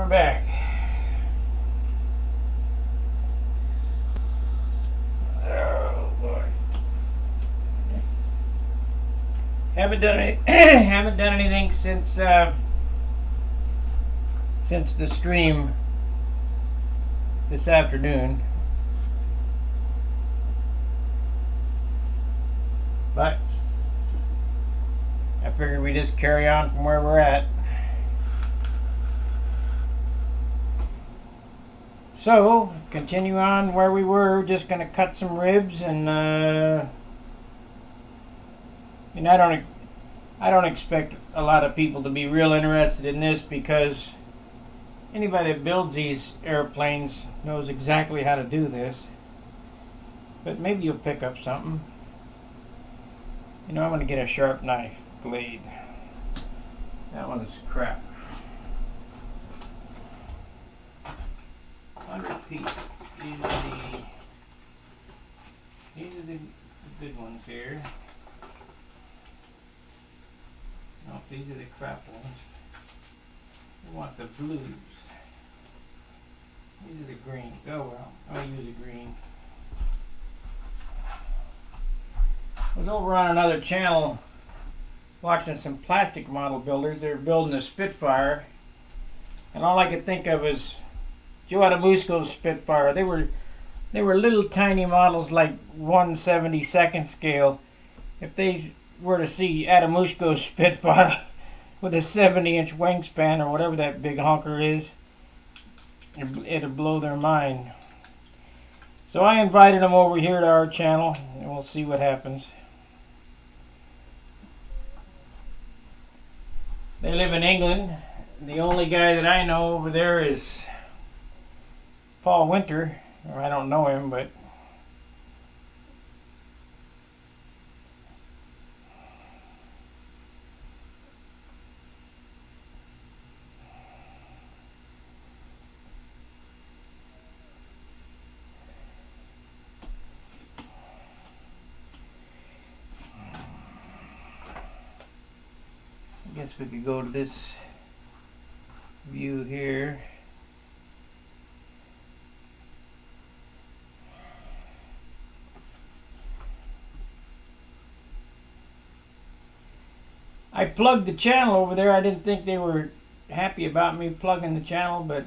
we're back. Oh boy. Haven't done anything since the stream this afternoon. But I figured we just carry on from where we're at. So, continue on where we were. Just going to cut some ribs, and I don't expect a lot of people to be real interested in this, because anybody that builds these airplanes knows exactly how to do this. But maybe you'll pick up something. I'm going to get a sharp knife blade. That one is crap. 100 pieces. These are the good ones here. No, these are the crap ones. We want the blues. These are the greens. Oh well, I'll use a green. I was over on another channel watching some plastic model builders. They were building a Spitfire, and all I could think of is Joe Adamusco's Spitfire. They were little tiny models, like 1/72nd scale. If they were to see Adamusco's Spitfire with a 70-inch wingspan or whatever that big honker is, it'd blow their mind. So I invited them over here to our channel, and we'll see what happens. They live in England. The only guy that I know over there is Paul Winter. Or I don't know him, but I guess we could go to this view here. I plugged the channel over there. I didn't think they were happy about me plugging the channel, but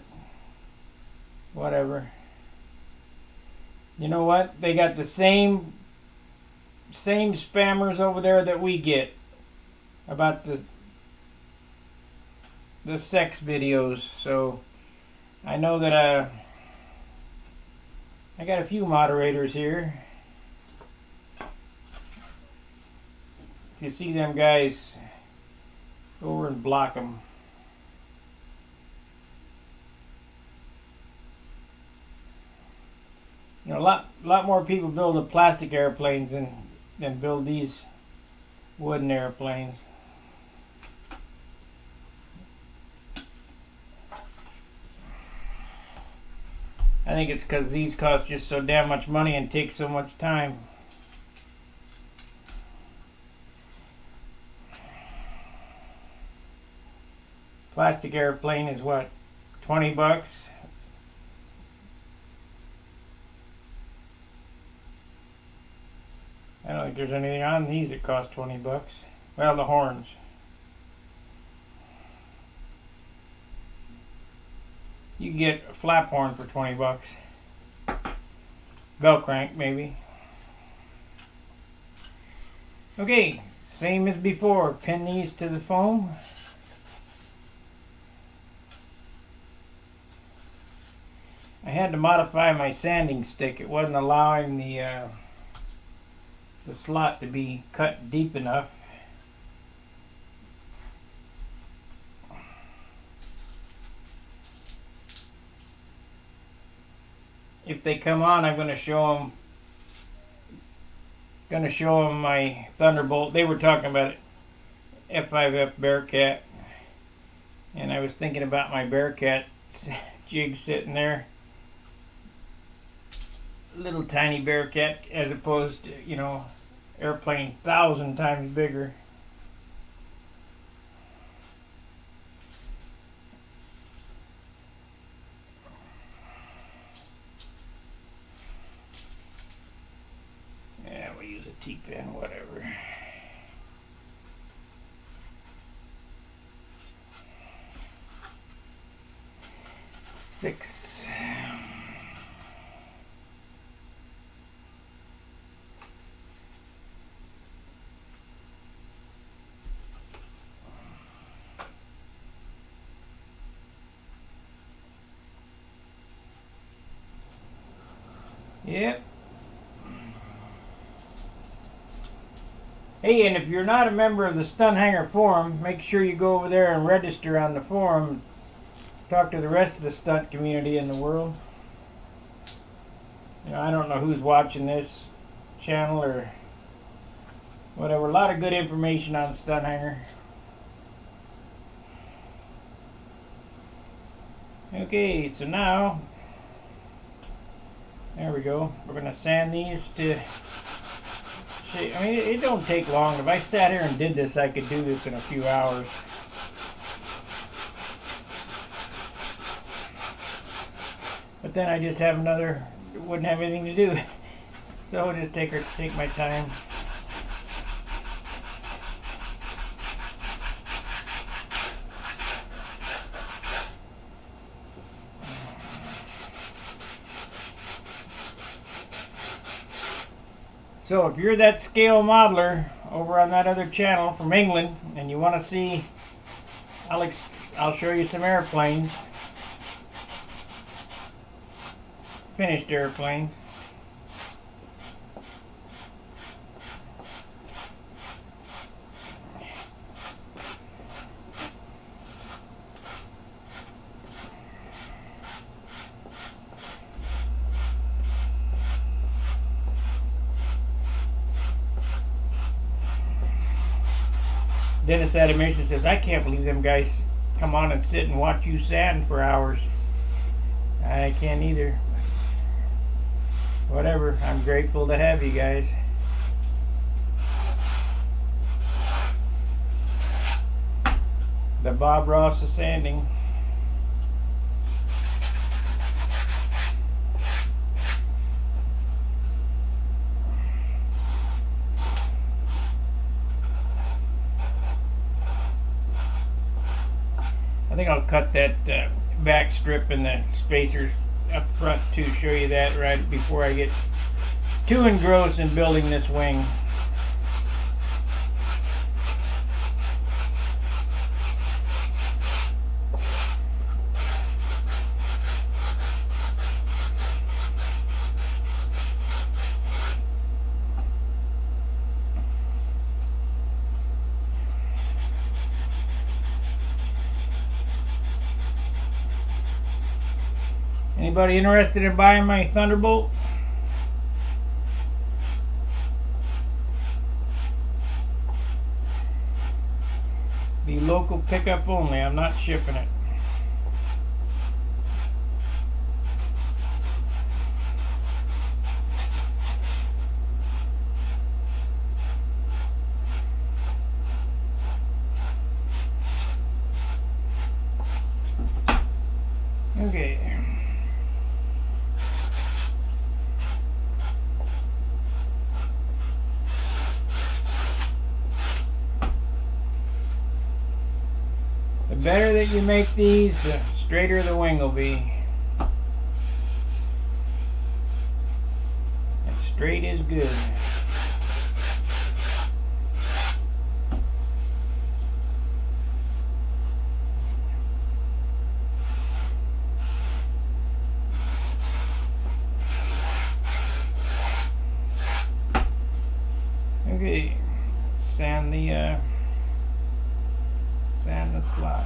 whatever. You know what? They got the same spammers over there that we get about the sex videos. So I know that I got a few moderators here. If you see them guys, go over and block them. A lot more people build the plastic airplanes than build these wooden airplanes. I think it's because these cost just so damn much money and take so much time. Plastic airplane is what, 20 bucks? I don't think there's anything on these that cost 20 bucks. Well, the horns. You can get a flap horn for 20 bucks. Bell crank, maybe. Okay, same as before. Pin these to the foam. I had to modify my sanding stick. It wasn't allowing the slot to be cut deep enough. If they come on, I'm going to show them my Thunderbolt. They were talking about F5F Bearcat, and I was thinking about my Bearcat jig sitting there. Little tiny Bearcat, as opposed to, airplane 1,000 times bigger. use a T-pen, whatever. Six. Yep. Hey, and if you're not a member of the Stunt-Hanger Forum, make sure you go over there and register on the forum. Talk to the rest of the stunt community in the world. You know, I don't know who's watching this channel or whatever. A lot of good information on Stunt-Hanger. Okay, so now, there we go. We're going to sand these to, I mean, it don't take long. If I sat here and did this, I could do this in a few hours. But then I just have another, wouldn't have anything to do. So I'll just take my time. So if you're that scale modeler over on that other channel from England and you want to see, I'll show you some airplanes. Finished airplane. Dennis Adamation says, I can't believe them guys come on and sit and watch you sand for hours. I can't either. Whatever, I'm grateful to have you guys. The Bob Ross of sanding. I think I'll cut that back strip and the spacers up front to show you that right before I get too engrossed in building this wing. Anybody interested in buying my Thunderbolt? Be local pickup only. I'm not shipping it. Okay. The better that you make these, the straighter the wing will be. And straight is good. Okay, sand the slot.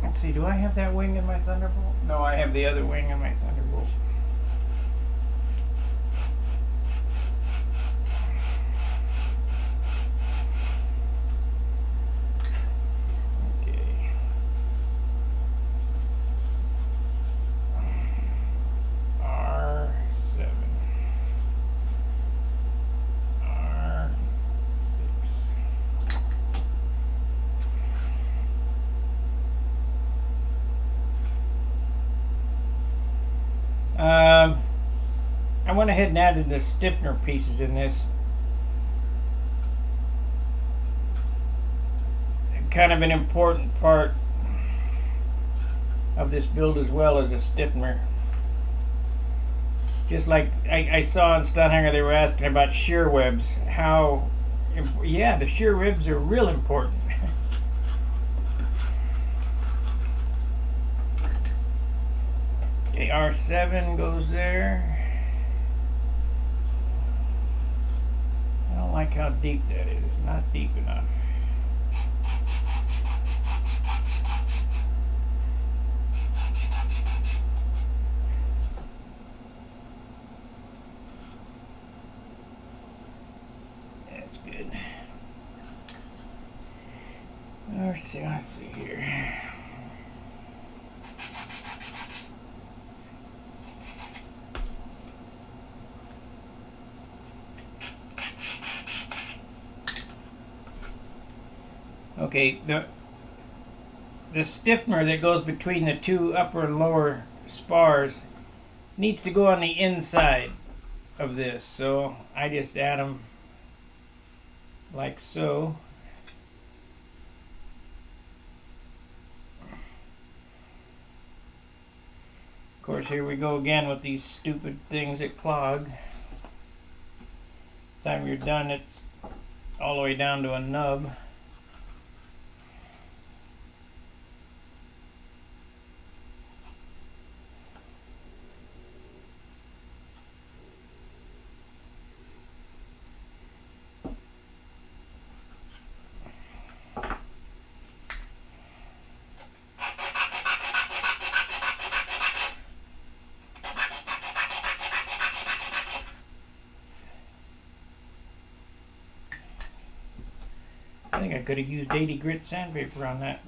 Let's see, do I have that wing in my Thunderbolt? No, I have the other wing in my Thunderbolt. I went ahead and added the stiffener pieces in this. Kind of an important part of this build as well as a stiffener. Just like I saw in Stunhanger, they were asking about shear webs. Yeah, the shear webs are real important. Okay, R7 goes there. I don't like how deep that is. It's not deep enough. That's good. Let's see here. Okay, the stiffener that goes between the two upper and lower spars needs to go on the inside of this, so I just add them like so. Of course, here we go again with these stupid things that clog. Time you're done, it's all the way down to a nub. I think I could have used 80 grit sandpaper on that.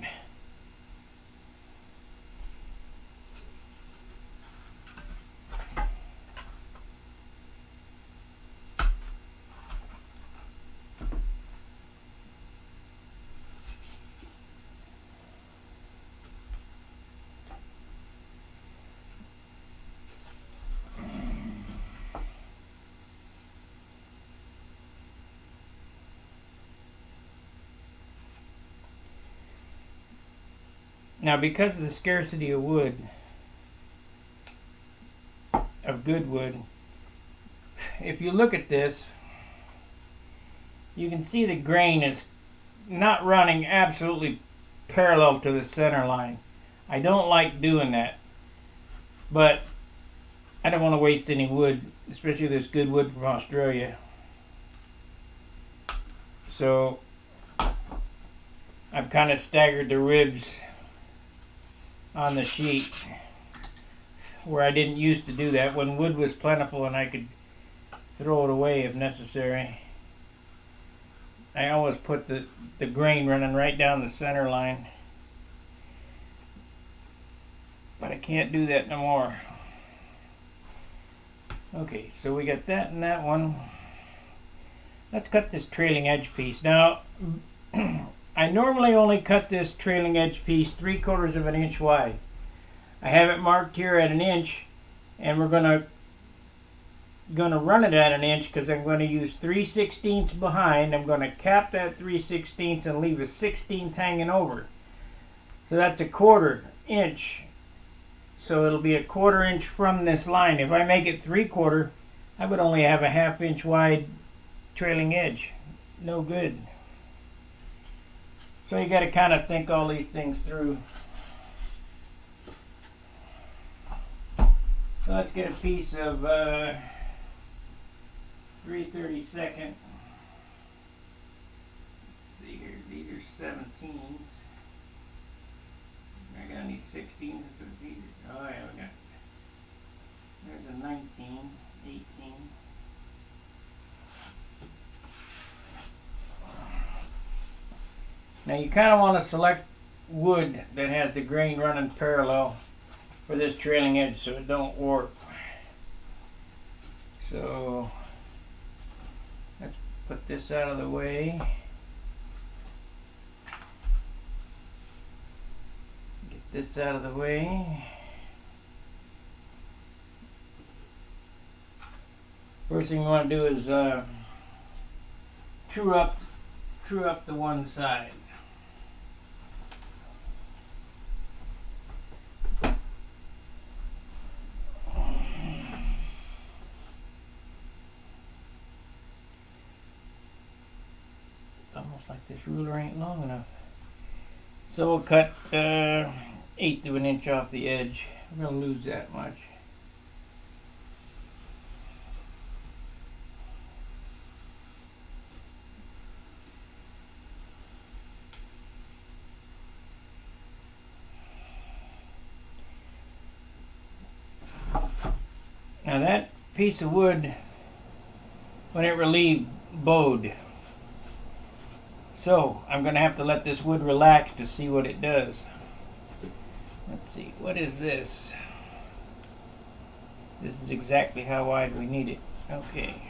Now, because of the scarcity of wood, of good wood, if you look at this, you can see the grain is not running absolutely parallel to the center line. I don't like doing that, but I don't want to waste any wood, especially this good wood from Australia. So I've kind of staggered the ribs on the sheet where I didn't used to do that when wood was plentiful and I could throw it away if necessary. I always put the grain running right down the center line, but I can't do that no more. Okay, so we got that and that one. Let's cut this trailing edge piece. Now I normally only cut this trailing edge piece 3/4 of an inch wide. I have it marked here at 1 inch, and we're gonna run it at 1 inch because I'm going to use 3/16 behind. I'm going to cap that 3/16 and leave a 1/16 hanging over. So that's a 1/4 inch. So it'll be a 1/4 inch from this line. If I make it 3/4, I would only have a 1/2 inch wide trailing edge. No good. So you got to kind of think all these things through. So let's get a piece of 3/32. Let's see here, these are 17s. I got any 16s for these? Oh yeah, we got. There's a 19, 18. Now you kind of want to select wood that has the grain running parallel for this trailing edge so it don't warp. So let's put this out of the way. Get this out of the way. First thing you want to do is true up the one side. It's almost like this ruler ain't long enough. So we'll cut 1/8 of an inch off the edge. We're going to lose that much. Now that piece of wood, when it relieved, bowed. So I'm going to have to let this wood relax to see what it does. Let's see, what is this? This is exactly how wide we need it. Okay.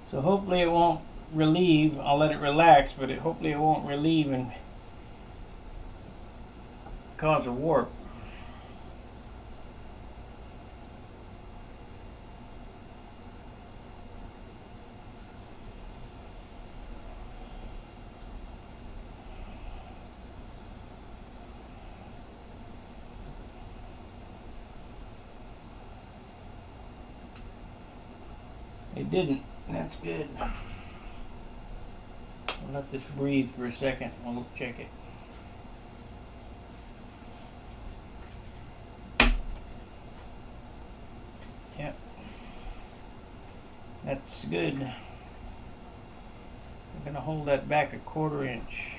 So hopefully it won't relieve. I'll let it relax, but hopefully it won't relieve and cause a warp. It didn't. That's good. I'll let this breathe for a second and we'll check it. Yep. That's good. I'm going to hold that back 1/4 inch.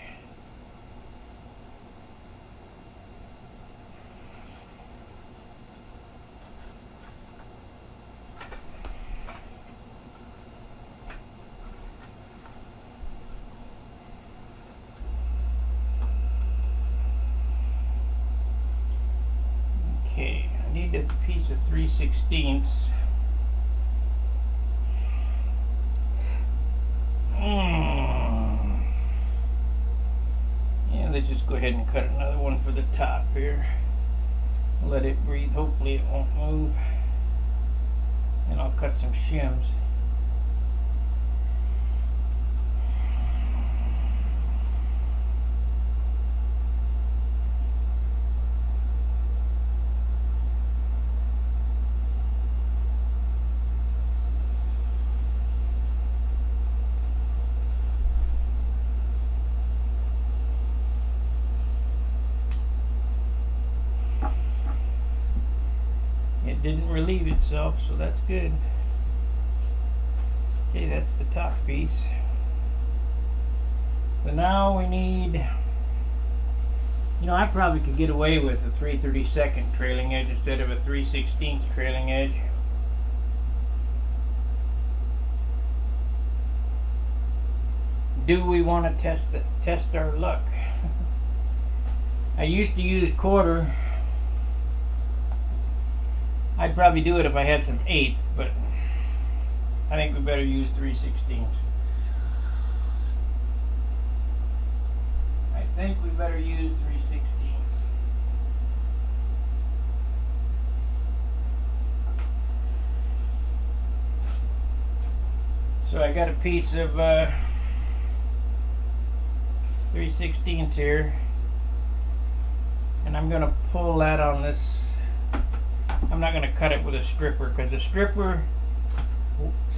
Okay, I need a piece of 3/16. Yeah, let's just go ahead and cut another one for the top here. Let it breathe. Hopefully it won't move. And I'll cut some shims. It didn't relieve itself, so that's good. Okay, that's the top piece. So now we need, I probably could get away with a 3/32 trailing edge instead of a 3/16 trailing edge. Do we want to test our luck? I used to use 1/4. I'd probably do it if I had some 1/8, but I think we better use 3/16. I think we better use 3/16. So I got a piece of 3/16 here, and I'm going to pull that on this. I'm not going to cut it with a stripper because the stripper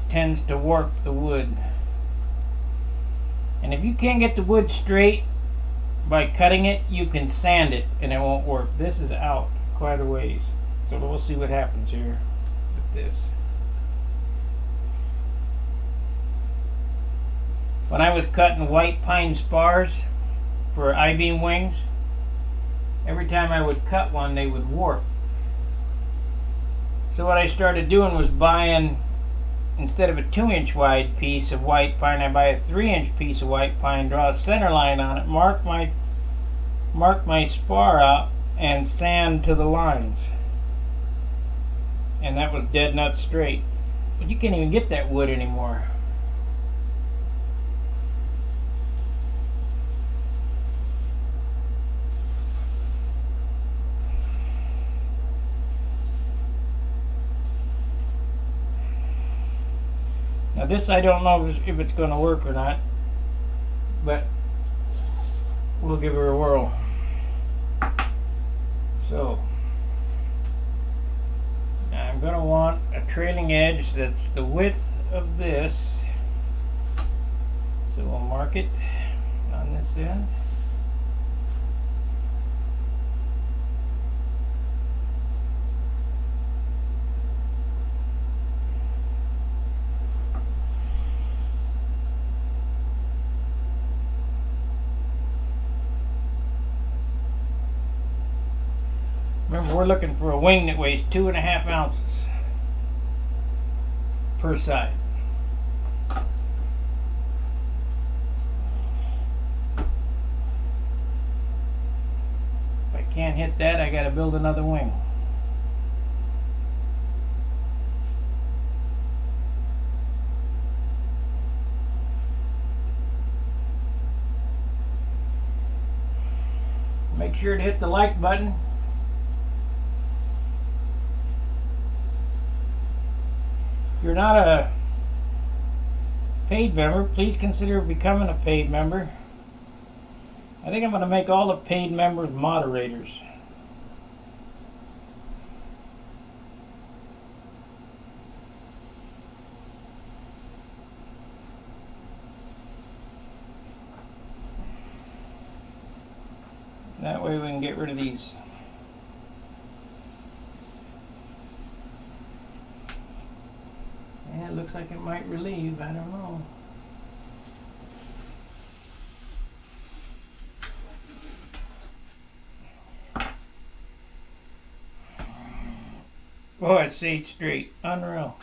tends to warp the wood. And if you can't get the wood straight by cutting it, you can sand it and it won't warp. This is out quite a ways. So we'll see what happens here with this. When I was cutting white pine spars for I-beam wings, every time I would cut one, they would warp. So what I started doing was buying, instead of a 2-inch wide piece of white pine, I buy a 3-inch piece of white pine, draw a center line on it, mark my spar out, and sand to the lines. And that was dead nut straight. But you can't even get that wood anymore. Now this I don't know if it's going to work or not, but we'll give her a whirl. So now I'm going to want a trailing edge that's the width of this. So we'll mark it on this end. Remember, we're looking for a wing that weighs 2.5 ounces per side. If I can't hit that, I got to build another wing. Make sure to hit the like button. If you're not a paid member, please consider becoming a paid member. I think I'm going to make all the paid members moderators. That way we can get rid of these. Yeah, it looks like it might relieve, I don't know. Oh, it stayed straight. Unreal.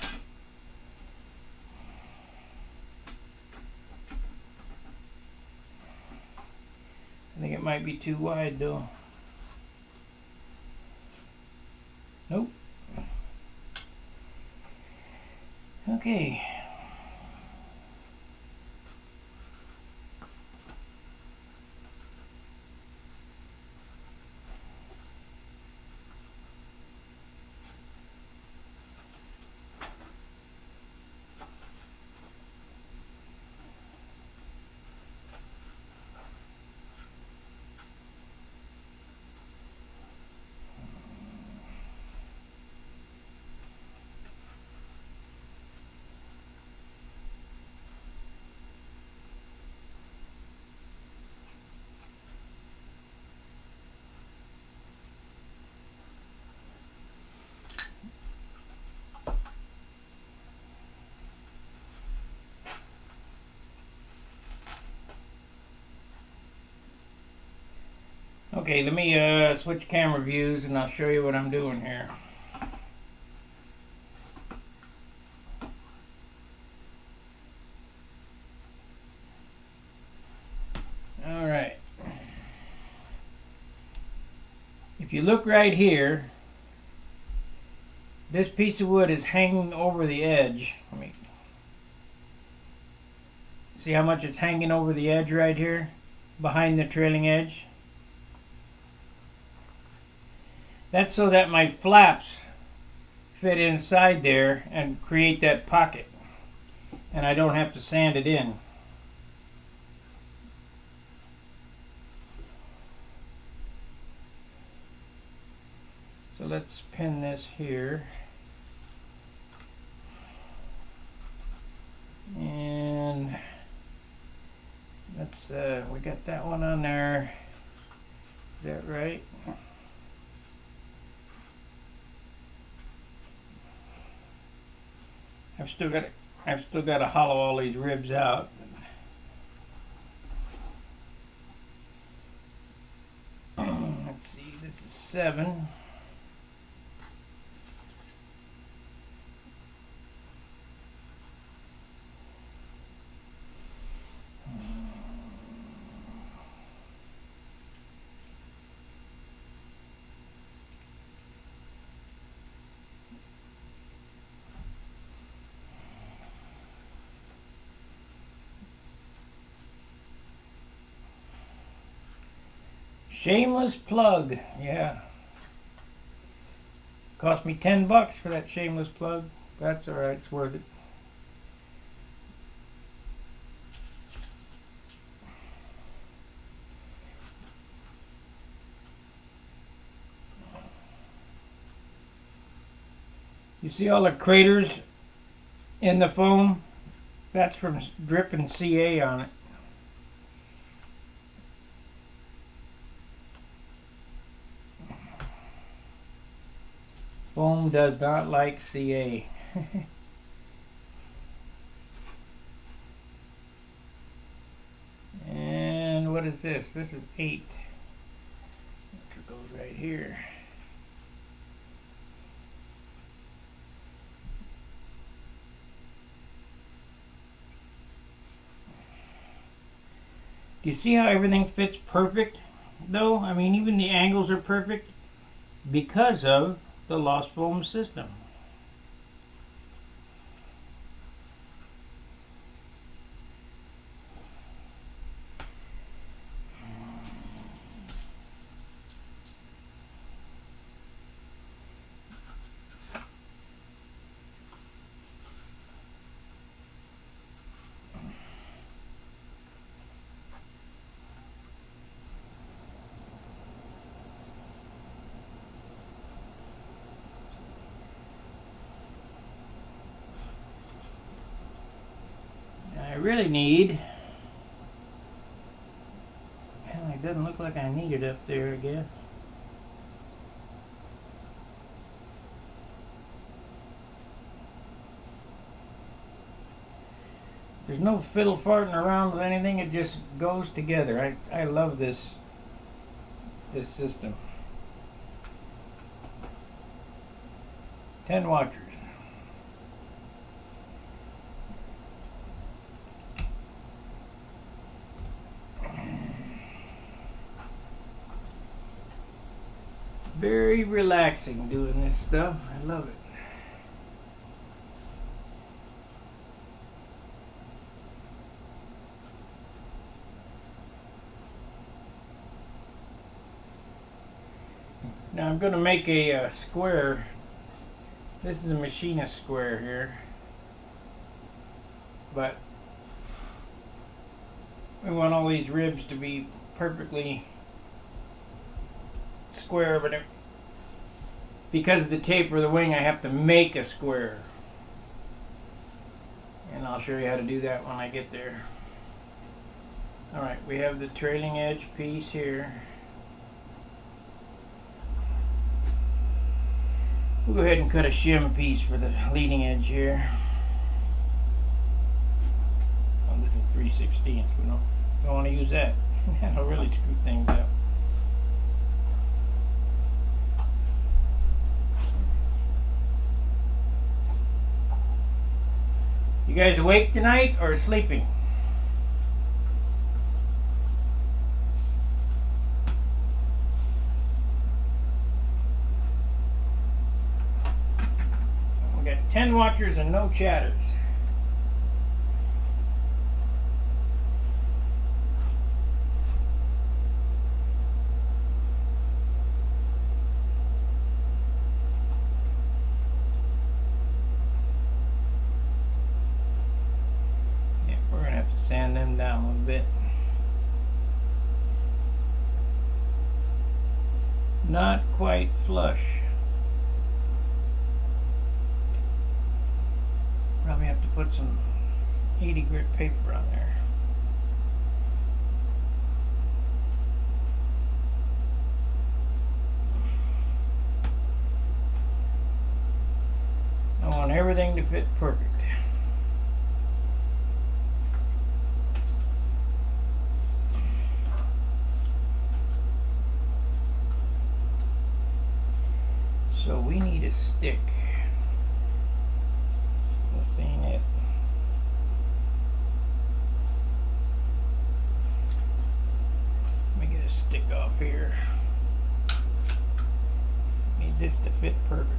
I think it might be too wide though. Nope. Okay. Okay, let me switch camera views and I'll show you what I'm doing here. Alright. If you look right here, this piece of wood is hanging over the edge. Let me see how much it's hanging over the edge right here, behind the trailing edge. That's so that my flaps fit inside there and create that pocket, and I don't have to sand it in. So let's pin this here. And let's we got that one on there. Is that right? I've still got to hollow all these ribs out. Let's see, this is 7. Shameless plug, yeah. Cost me $10 for that shameless plug. That's alright, it's worth it. You see all the craters in the foam? That's from dripping CA on it. Foam does not like CA. And what is this? This is 8. It goes right here. Do you see how everything fits perfect though? I mean, even the angles are perfect because of the lost foam system. I really need, well, it doesn't look like I need it up there again. There's no fiddle farting around with anything, it just goes together. I love this system. 10 watchers. Very relaxing doing this stuff. I love it. Now I'm going to make a square. This is a machinist square here, but we want all these ribs to be perfectly square, but because of the taper of the wing I have to make a square, and I'll show you how to do that when I get there. Alright, we have the trailing edge piece here. We'll go ahead and cut a shim piece for the leading edge here. Oh, this is 3/16. We don't want to use that. That'll really screw things up. You guys awake tonight or sleeping? We got 10 watchers and no chatters. Sand them down a little bit. Not quite flush. Probably have to put some 80 grit paper on there. I want everything to fit perfect. So we need a stick. This ain't it. Let me get a stick off here. Need this to fit perfect.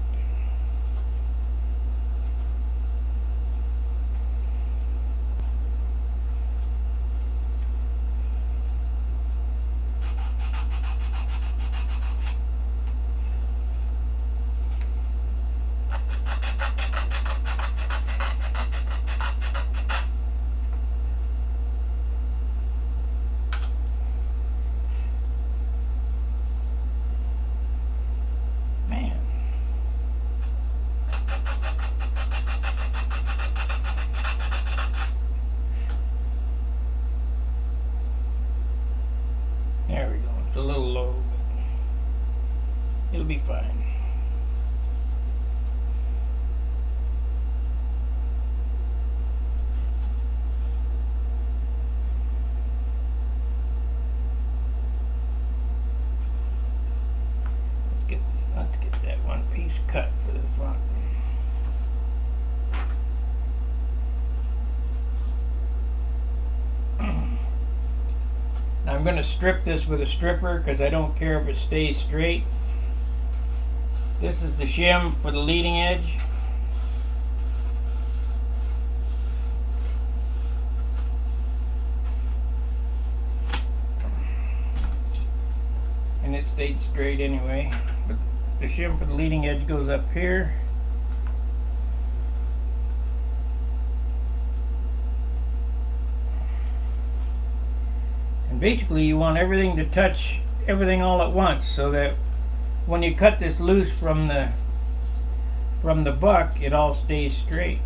I'm going to strip this with a stripper because I don't care if it stays straight. This is the shim for the leading edge. And it stayed straight anyway. But the shim for the leading edge goes up here. And basically you want everything to touch everything all at once, so that when you cut this loose from the buck, it all stays straight.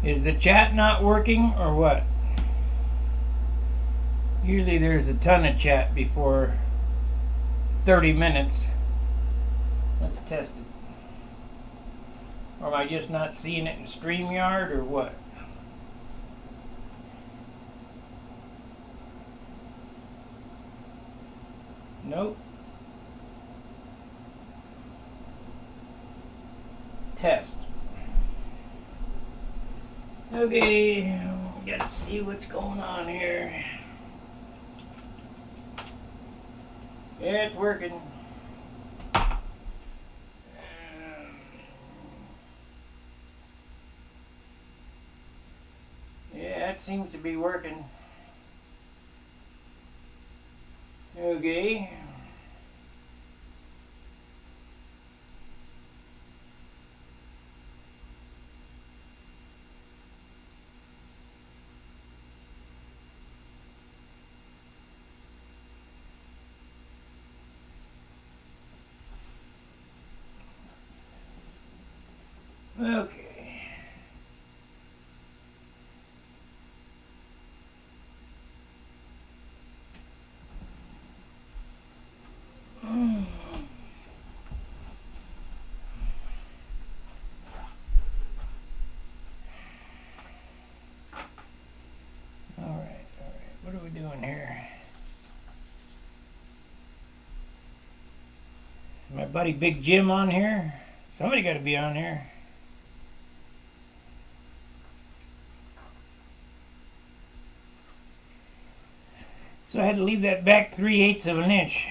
Is the chat not working or what? Usually there's a ton of chat before 30 minutes. Let's test it. Or am I just not seeing it in StreamYard or what? Nope. Test. Okay, gotta see what's going on here. Yeah, it's working. Yeah, that seems to be working. Okay. Okay. Alright. What are we doing here? Is my buddy Big Jim on here? Somebody got to be on here. So I had to leave that back 3/8 of an inch.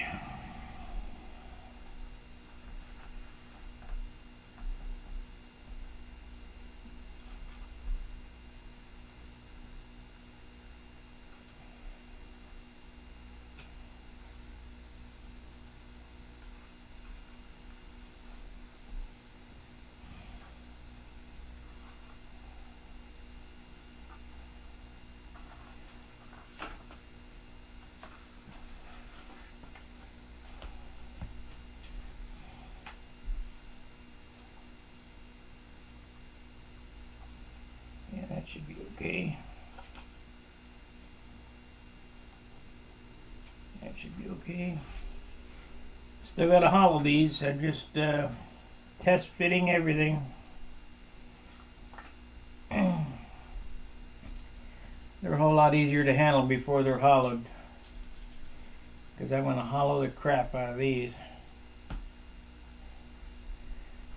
That should be okay. That should be okay. Still got to hollow these. I'm just test fitting everything. They're a whole lot easier to handle before they're hollowed, because I'm going to hollow the crap out of these.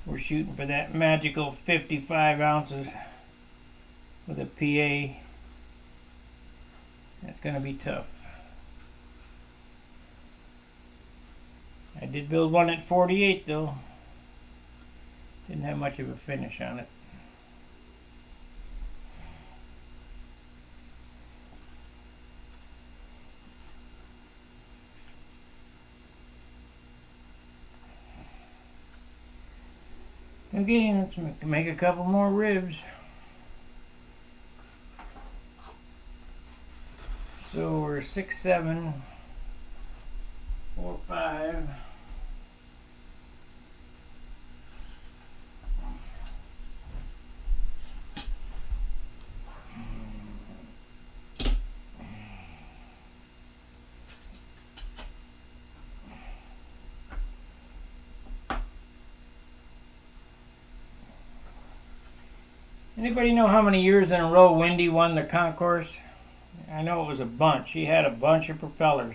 We're shooting for that magical 55 ounces with a PA. That's going to be tough. I did build one at 48 though. Didn't have much of a finish on it. Okay, let's make a couple more ribs. So we're 6, 7, 4, 5. Anybody know how many years in a row Wendy won the concourse? I know it was a bunch. She had a bunch of propellers.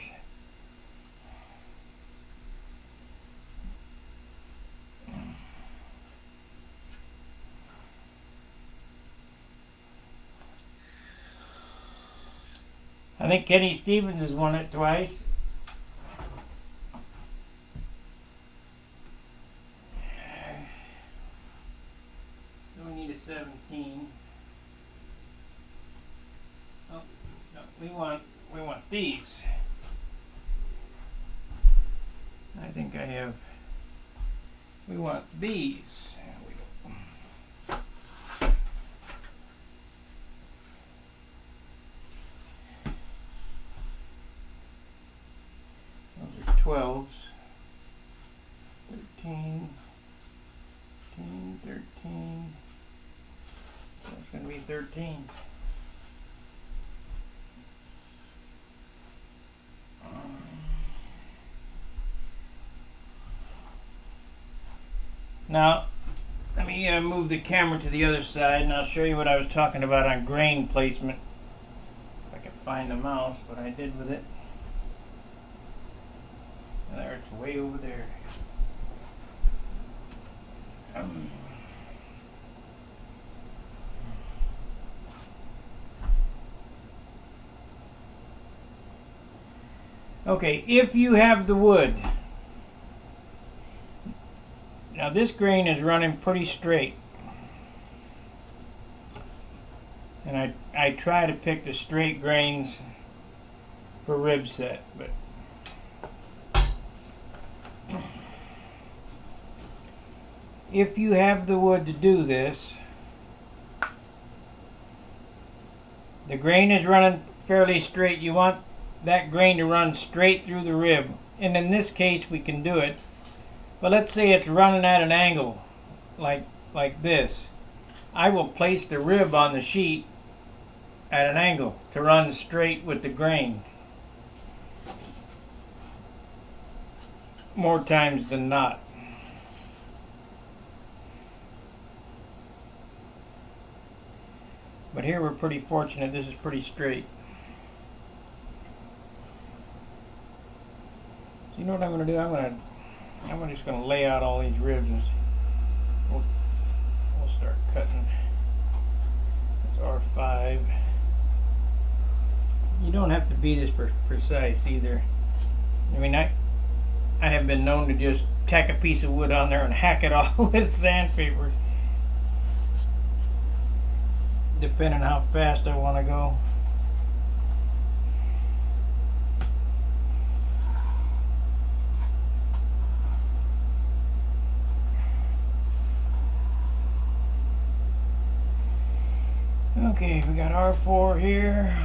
I think Kenny Stevens has won it twice. So we need a 17. Oh, no, we want these. I think I have. We want these. There we go. Those are 12s. 13, 13. That's going to be 13. Now, let me move the camera to the other side and I'll show you what I was talking about on grain placement. If I can find the mouse, what I did with it. There, it's way over there. Okay, if you have the wood. Now this grain is running pretty straight. And I try to pick the straight grains for rib set, but if you have the wood to do this, the grain is running fairly straight. You want that grain to run straight through the rib. And in this case we can do it. But let's say it's running at an angle like this. I will place the rib on the sheet at an angle to run straight with the grain. More times than not. But here we're pretty fortunate, this is pretty straight. So you know what I'm going to do? I'm just going to lay out all these ribs and we'll start cutting. That's R5. You don't have to be this precise either. I mean, I have been known to just tack a piece of wood on there and hack it off with sandpaper, depending on how fast I want to go. Okay, we got R4 here.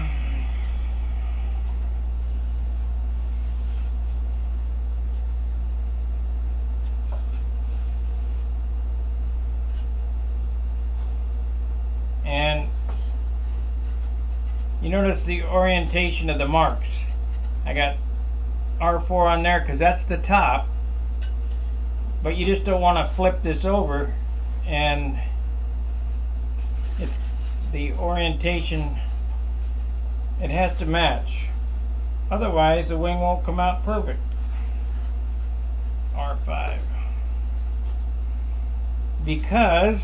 And you notice the orientation of the marks. I got R4 on there because that's the top, but you just don't want to flip this over, and it's the orientation, it has to match, otherwise the wing won't come out perfect. R5, because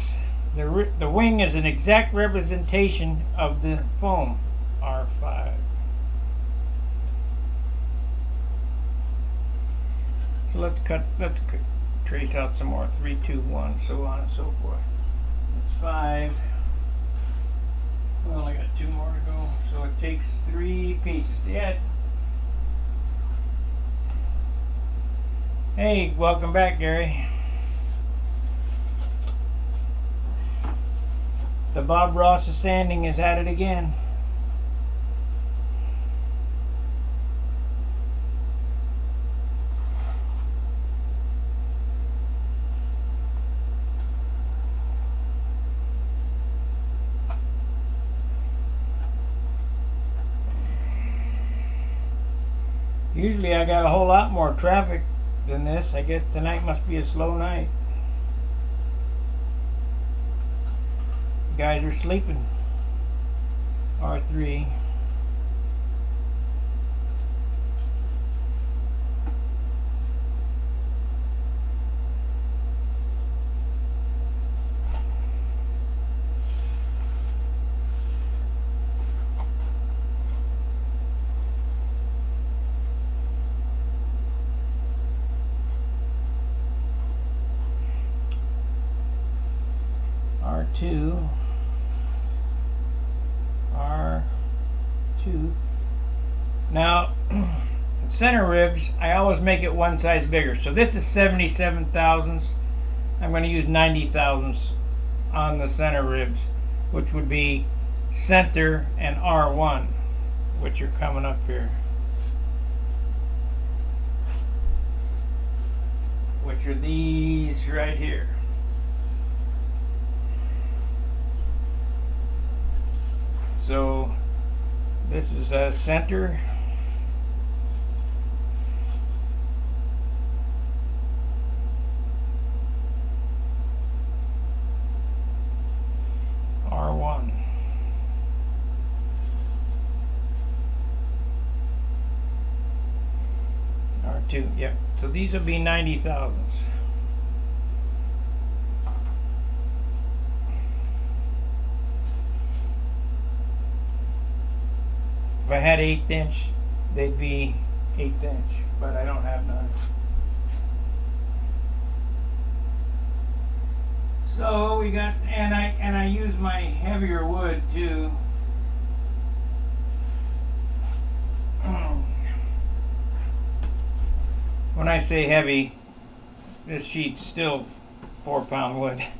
the wing is an exact representation of the foam. R5. So let's trace out some more. 3, 2, 1, so on and so forth. That's 5. We only got 2 more to go, so it takes 3 pieces. Yeah. Hey, welcome back, Gary. The Bob Ross of sanding is at it again. Usually I got a whole lot more traffic than this. I guess tonight must be a slow night. Guys are sleeping. R3. R2. R2. Now, center ribs, I always make it one size bigger. So this is 77 thousandths. I'm going to use 90 thousandths on the center ribs, which would be center and R1, which are coming up here, which are these right here. So this is center. R1. R2, yep. So these will be 90 thousandths. If I had 1/8 inch, they'd be 1/8 inch, but I don't have none. So we got, and I use my heavier wood too. When I say heavy, this sheet's still 4-pound wood. Let's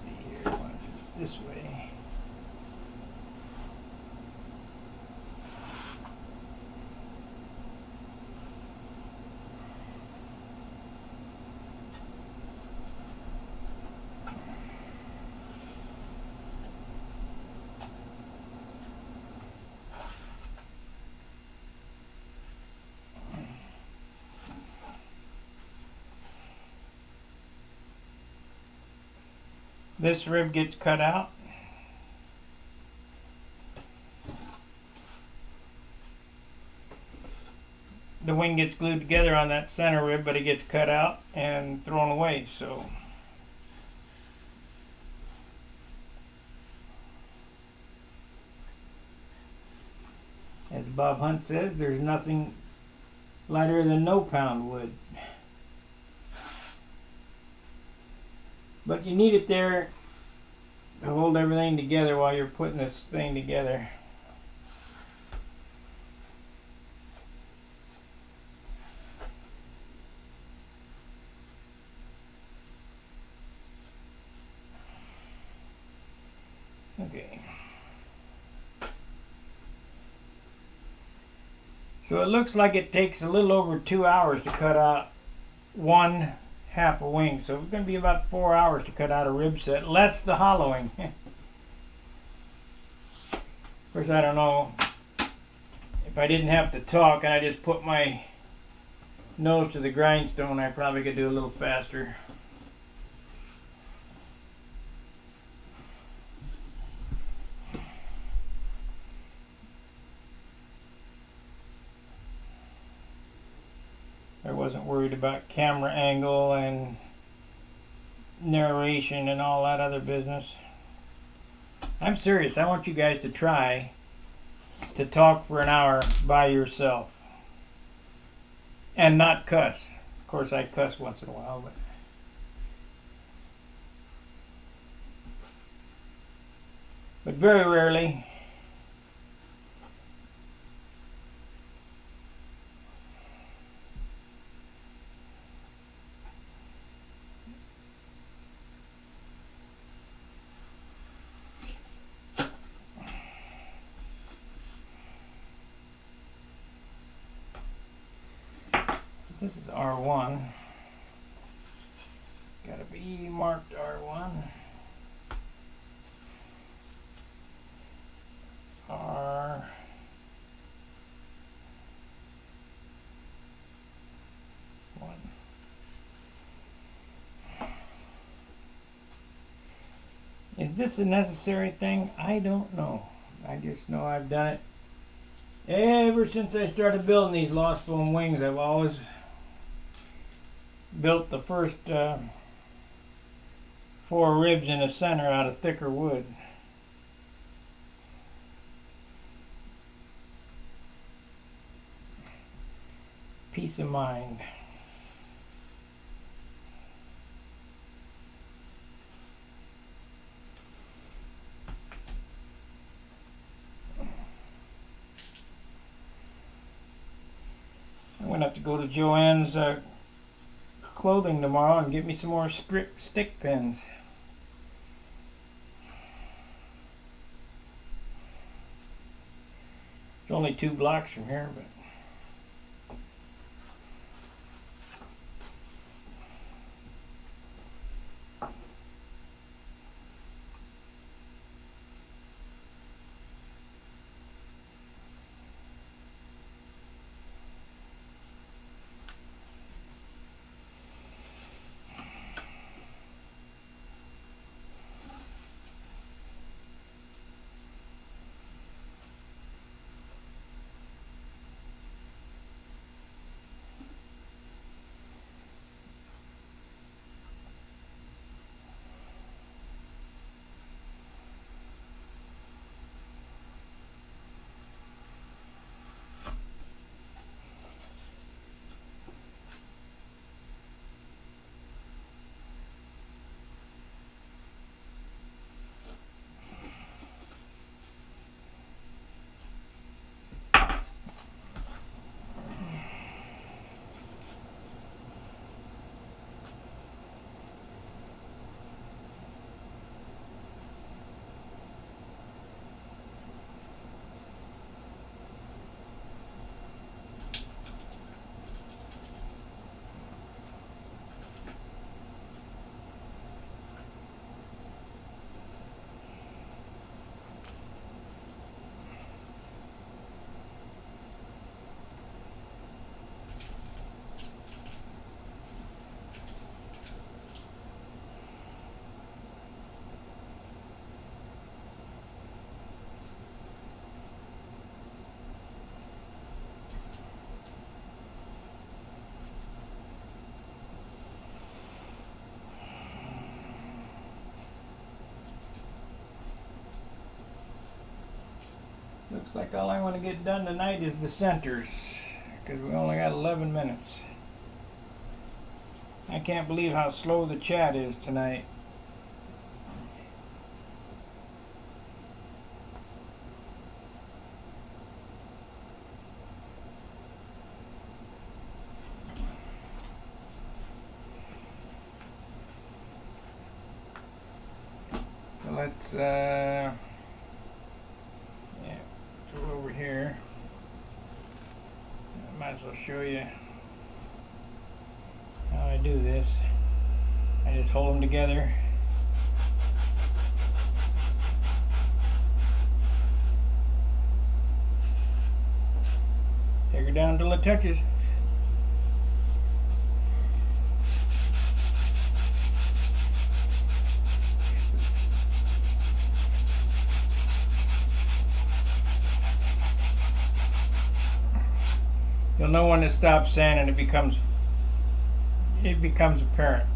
see here, this way. This rib gets cut out. The wing gets glued together on that center rib, but it gets cut out and thrown away. So as Bob Hunt says, there's nothing lighter than no pound wood. But you need it there to hold everything together while you're putting this thing together. Okay. So it looks like it takes a little over 2 hours to cut out 1/2 a wing. So it's going to be about 4 hours to cut out a rib set, less the hollowing. Of course, I don't know, if I didn't have to talk and I just put my nose to the grindstone, I probably could do a little faster. I wasn't worried about camera angle and narration and all that other business. I'm serious. I want you guys to try to talk for an hour by yourself and not cuss. Of course, I cuss once in a while, but very rarely. This is R1. Gotta be marked R1. R. One. Is this a necessary thing? I don't know. I just know I've done it. Ever since I started building these Lost Foam wings, I've always built the first 4 ribs in the center out of thicker wood. Peace of mind. I'm going to have to go to Joann's clothing tomorrow and get me some more stick pins. It's only 2 blocks from here, but looks like all I want to get done tonight is the centers, because we only got 11 minutes. I can't believe how slow the chat is tonight. So let's over here. I might as well show you how I do this. I just hold them together. Take her down till it touches. You'll know when to stop sanding. It becomes apparent.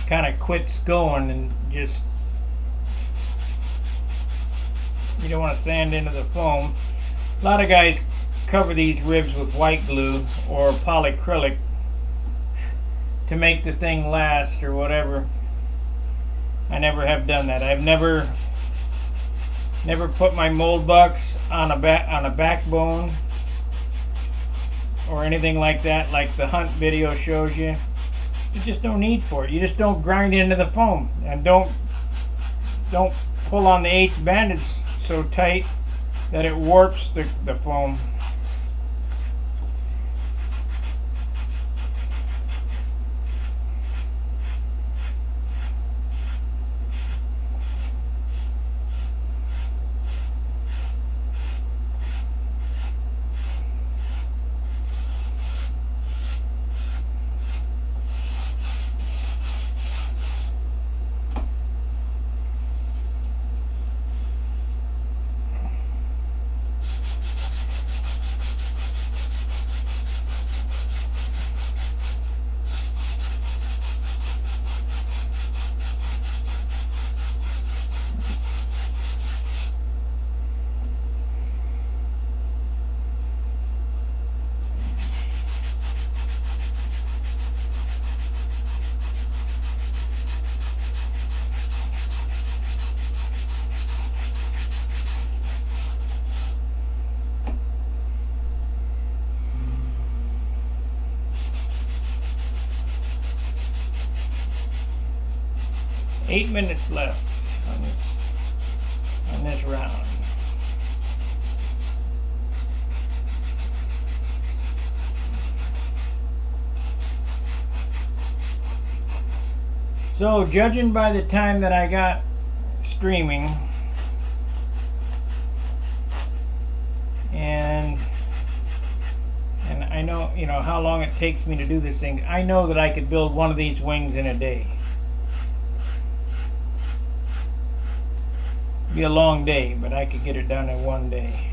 Kind of quits going and just, you don't want to sand into the foam. A lot of guys cover these ribs with white glue or polyacrylic to make the thing last or whatever. I never have done that. I've never put my mold box on a backbone or anything like that, like the hunt video shows you. You just don't need for it. You just don't grind into the foam, and don't pull on the 8th bandage so tight that it warps the foam. 8 minutes left on this round. So, judging by the time that I got streaming, and I know, you know, how long it takes me to do this thing, I know that I could build one of these wings in a day. It'd be a long day, but I could get it done in one day.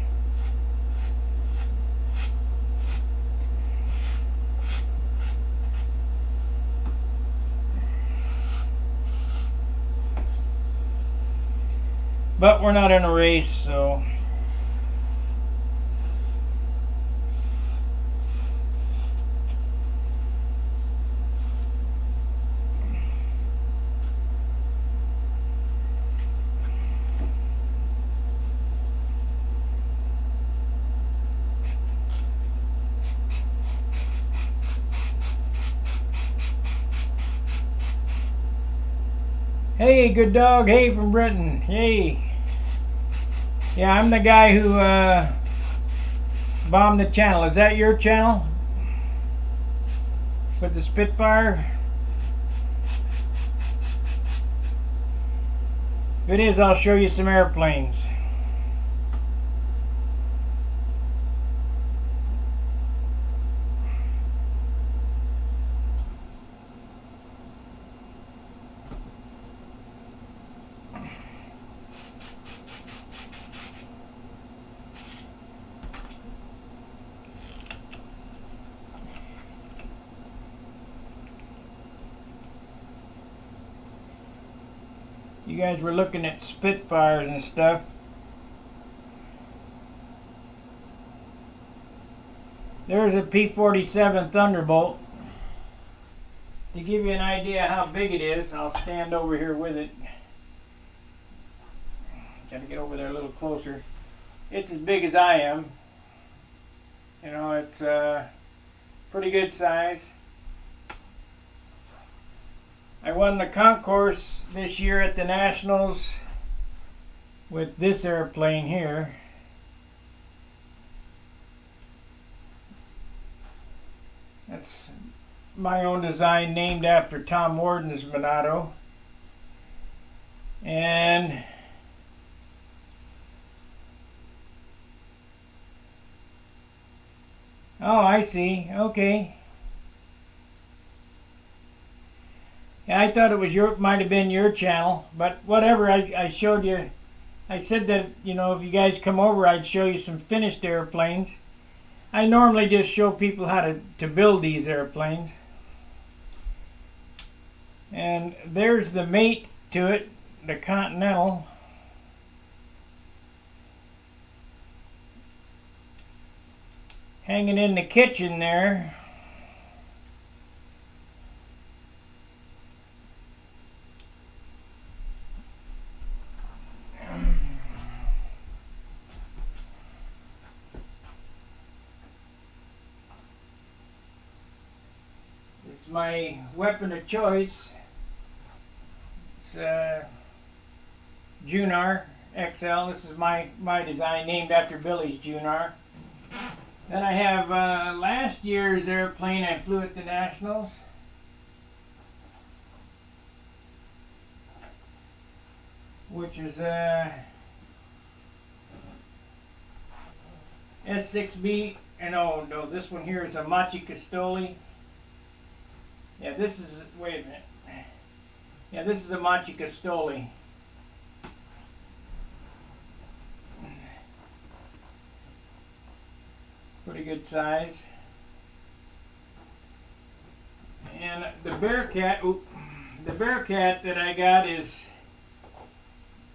But we're not in a race, so hey, good dog. Hey, from Britain. Hey. Yeah, I'm the guy who bombed the channel. Is that your channel? With the Spitfire? If it is, I'll show you some airplanes. You guys were looking at Spitfires and stuff. There's a P-47 Thunderbolt. To give you an idea how big it is, I'll stand over here with it. Gotta get over there a little closer. It's as big as I am. You know, it's pretty good size. I won the concourse this year at the Nationals with this airplane here. That's my own design, named after Tom Warden's Monado. And oh, I see. Okay. Yeah, I thought it was might have been your channel, but whatever. I showed you. I said that, you know, if you guys come over, I'd show you some finished airplanes. I normally just show people how to build these airplanes. And there's the mate to it, the Continental. Hanging in the kitchen there. It's my weapon of choice. It's Junar XL. This is my design, named after Billy's Junar. Then I have last year's airplane I flew at the Nationals. Which is S6B. And oh no, this one here is a Machi Castoli. Yeah, this is, wait a minute. Yeah, this is a Machi Castoli. Pretty good size. And the Bearcat, the Bearcat that I got is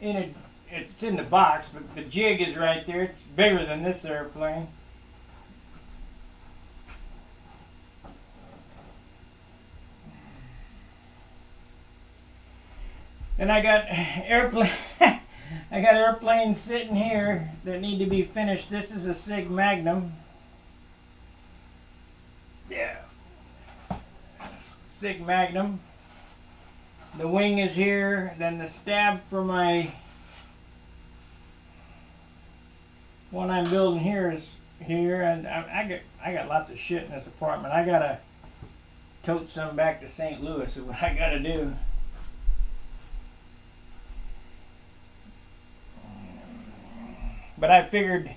it's in the box, but the jig is right there. It's bigger than this airplane. Then I got airplane. I got airplanes sitting here that need to be finished. This is a Sig Magnum. Yeah. Sig Magnum. The wing is here, then the stab for my one I'm building here is here, and I got lots of shit in this apartment. I gotta tote some back to St. Louis is what I gotta do. But I figured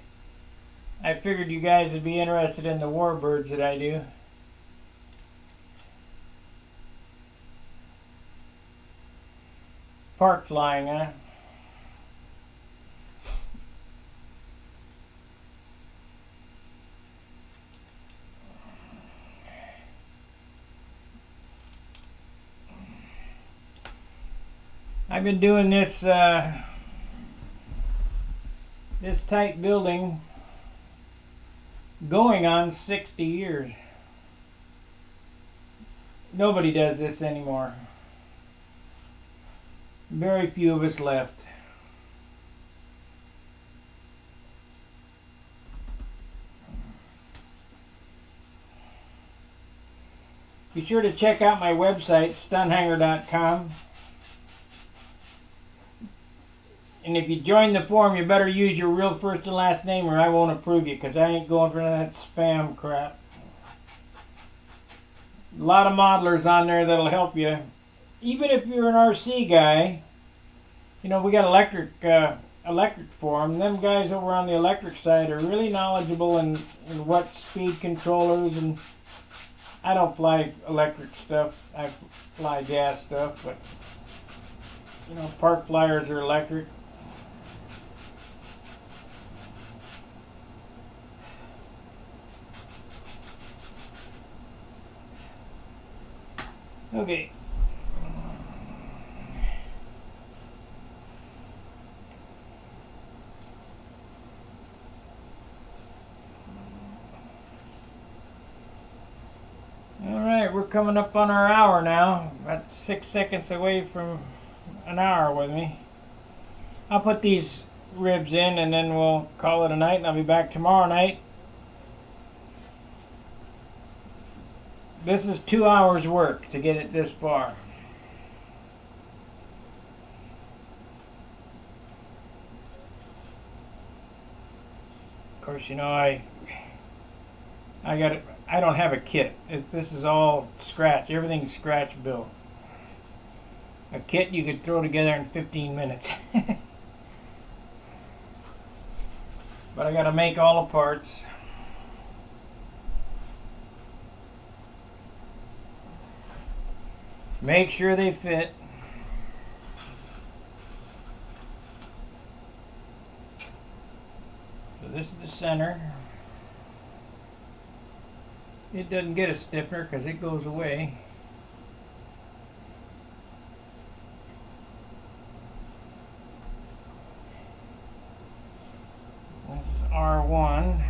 you guys would be interested in the warbirds that I do. Park flying, huh? I've been doing this this type building going on 60 years. Nobody does this anymore. Very few of us left. Be sure to check out my website, stunhanger.com. And if you join the forum, you better use your real first and last name or I won't approve you, because I ain't going for that spam crap. A lot of modelers on there that'll help you. Even if you're an RC guy, you know, we got electric forum. Them guys over on the electric side are really knowledgeable in what speed controllers, and I don't fly electric stuff. I fly gas stuff, but you know, park flyers are electric. Okay. Alright, we're coming up on our hour now. About 6 seconds away from an hour with me. I'll put these ribs in and then we'll call it a night, and I'll be back tomorrow night. This is 2 hours work to get it this far. Of course, you know, I got it. I don't have a kit. This is all scratch. Everything's scratch built. A kit you could throw together in 15 minutes. But I got to make all the parts. Make sure they fit. So this is the center. It doesn't get a stiffener because it goes away. This is R1.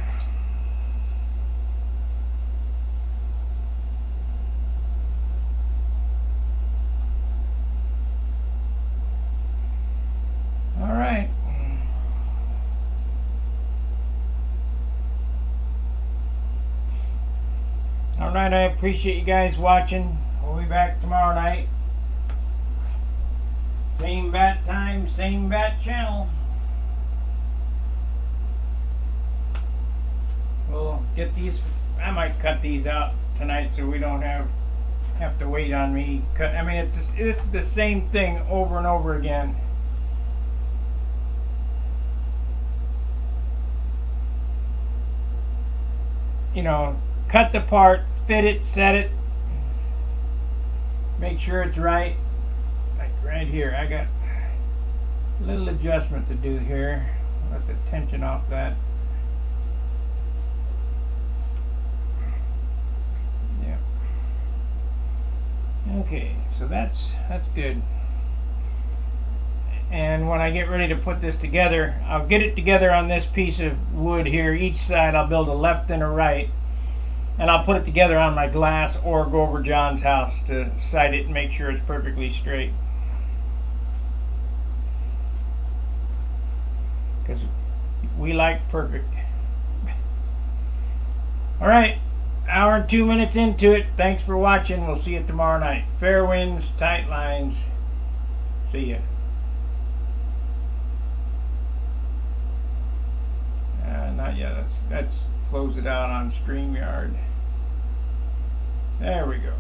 Alright, I appreciate you guys watching. We'll be back tomorrow night. Same bat time, same bat channel. We'll get these. I might cut these out tonight so we don't have to wait on me. I mean, it's the same thing over and over again. You know, cut the part, fit it, set it, make sure it's right. Like right here, I got a little adjustment to do here. Let the tension off that. Yeah. Okay, so that's good. And when I get ready to put this together, I'll get it together on this piece of wood here. Each side I'll build a left and a right. And I'll put it together on my glass or go over John's house to sight it and make sure it's perfectly straight. Because we like perfect. Alright, hour and 2 minutes into it. Thanks for watching. We'll see you tomorrow night. Fair winds, tight lines. See ya. Not yet. Let's close it out on StreamYard. There we go.